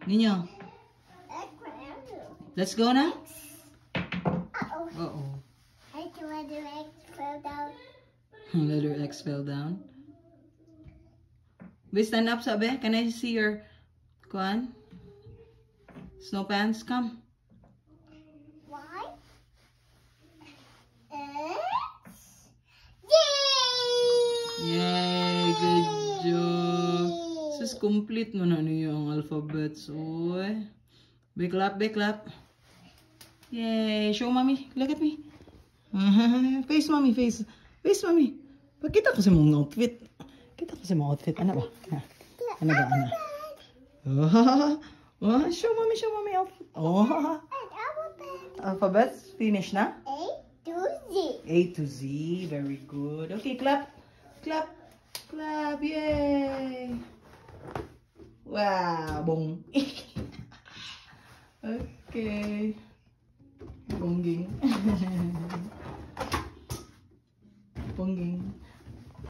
Ninyo. Let's go na. Uh-oh. Letter X fell down. Letter X fell down. We stand up, sabi. Can I see your kuan? Snow pants, come. Y. X. Yay! Yay! Good job. Sis, complete mo na niyo ang alphabets. Uy. Big clap, big clap. Yay! Show mommy. Look at me. Face mommy, face. Face mommy. Pakita ko sa mong outfit. Kita ko sa mong outfit. Ano ba? Ano ba? Ano? Oh, show mommy outfit. Oh. Alphabets. Finish na? A to Z. A to Z. Very good. Okay, clap. Clap. Clap. Yay. Wow. Bong. Okay. Bongging.